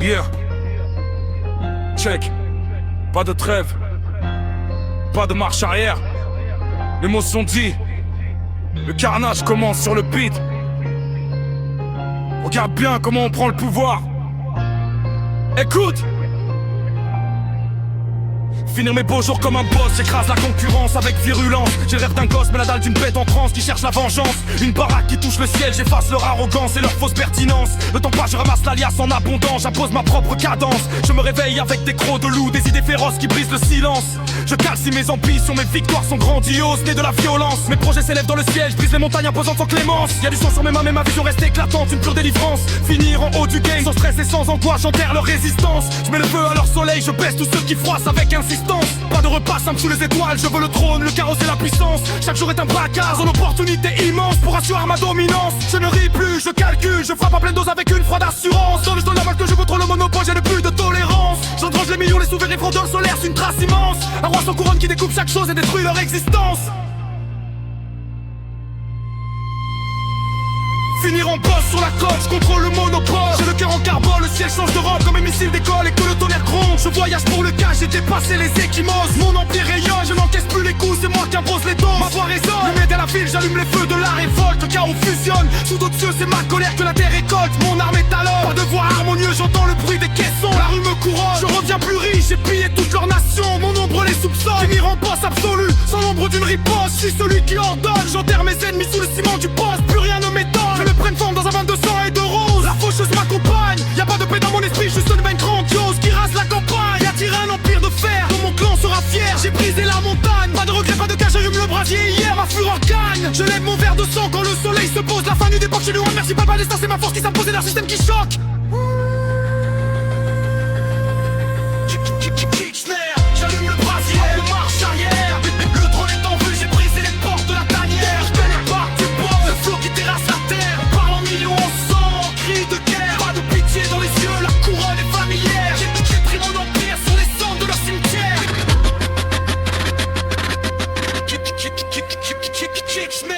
Yeah. Check. Pas de trêve. Pas de marche arrière. Les mots sont dits. Le carnage commence sur le beat. Regarde bien comment on prend le pouvoir. Écoute. Finir mes beaux jours comme un boss, j'écrase la concurrence avec virulence. J'ai le rêve d'un gosse mais la dalle d'une bête en transe qui cherche la vengeance. Une baraque qui touche le ciel, j'efface leur arrogance et leur fausse pertinence. Le temps passe, je ramasse l'alias en abondance, j'impose ma propre cadence. Je me réveille avec des crocs de loup, des idées féroces qui brisent le silence. Je calcine mes ambitions, mes victoires sont grandioses, nées de la violence. Mes projets s'élèvent dans le ciel, je brise les montagnes imposant sans clémence. Y'a du sang sur mes mains mais ma vision reste éclatante, une pure délivrance. Finir en haut du game, sans stress et sans angoisse, j'enterre leur résistance. Je mets le feu à leur soleil, je baisse tous ceux qui froissent avec insistance. Pas de repas simple sous les étoiles, je veux le trône, le chaos et la puissance. Chaque jour est un braquage, une opportunité immense pour assurer ma dominance. Je ne ris plus, je calcule, je frappe à pleine dose avec une froide assurance. Dans le stand la que je veux trop le monopole, j'ai le plus de tolérance. J'engrange les millions, les souverains frondeurs solaires, c'est une trace immense. Un roi sans couronne qui découpe chaque chose et détruit leur existence. Finir en boss sur la côte, je contrôle le monopole. J'ai le cœur en carbone, le ciel change de robe comme mes missiles décollent et que le tonnerre gronde. Je voyage pour le cas, j'ai dépassé les échymoses. Mon empire rayonne, je n'encaisse plus les coups, c'est moi qui impose les doses. Ma voix résonne, le m'aide à la ville, j'allume les feux de la révolte. Le chaos fusionne, sous d'autres cieux, c'est ma colère que la terre récolte. Mon arme est à l'heure, pas de voix harmonieuse, j'entends le bruit des caissons. La rue me couronne, je reviens plus riche, j'ai pillé toute leur nation. Mon ombre les soupçonne, finir en boss absolu, sans l'ombre d'une riposte. Je suis celui qui ordonne, j'enterre mes ennemis sous le ciment du poste. Plus rien ne m'étonne, je le prenne forme dans un bain de sang et de rose. La faucheuse m'accompagne, y'a pas de paix dans mon esprit, juste une veine grandiose qui rase la campagne. Y'a tiré un empire de fer, dont mon clan sera fier. J'ai brisé la montagne, pas de regret, pas de cage, j'allume le brasier. Hier ma fureur gagne, je lève mon verre de sang quand le soleil se pose. La fin du départ, je lui remercie pas le destin, c'est ma force qui s'impose et leur système qui choque. J'allume le brasier, on marche arrière. Le trône est en vue, j'ai brisé les portes de la tanière. Je connais pas du bois, le flot qui terrasse la terre. On parle en millions, en sang, cri de guerre. Pas de pitié dans les yeux, la couronne est familière. J'ai pris mon empire sur les cendres de leur cimetière.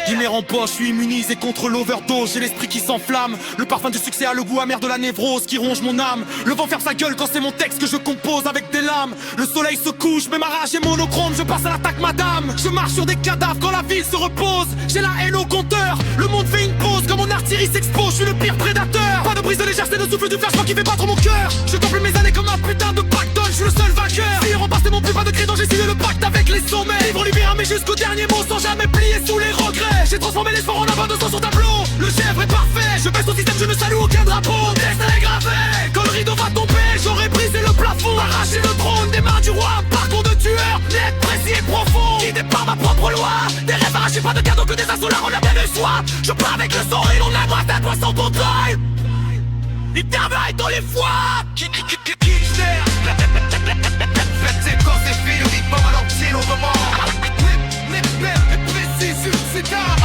Guillemets en poche, je suis immunisé contre l'overdose. J'ai l'esprit qui s'enflamme, le parfum du succès a le goût amer de la névrose qui ronge mon âme. Le vent ferme sa gueule quand c'est mon texte que je compose avec des lames. Le soleil se couche, mais ma rage est monochrome. Je passe à l'attaque madame, je marche sur des cadavres quand la ville se repose. J'ai la haine au compteur, le monde fait une pause. Quand mon artillerie s'expose, je suis le pire prédateur. Pas de brise de légèreté, de souffle du fer, je qui fait battre mon cœur. Je temple mes années comme un putain de pactole, je suis le seul vainqueur. Si repasser mon plus pas de cri dont j'ai signé le pacte avec les sommets. Livre lumière mais jusqu'au dernier mot sans jamais plier sous les regrets. J'ai transformé l'espoir en abandon sur tableau. Le chèvre est parfait, je baisse au système, je ne salue aucun drapeau. Mon destin est gravé, quand le rideau va tomber, j'aurais brisé le plafond, arraché le trône des mains du roi. Parcours de tueur, net, précis et profond, guidé par ma propre loi. Des rêves arrachés, pas de cadeaux que des assauts, la relève bien le soir. Je pars avec le sourire, on abrace ta toi sans contrôle. L'intervalle dans les foies. Kitchener, faites ses corps, ses filles, on dit pas mal entier au moment. Les précis sur ces gars.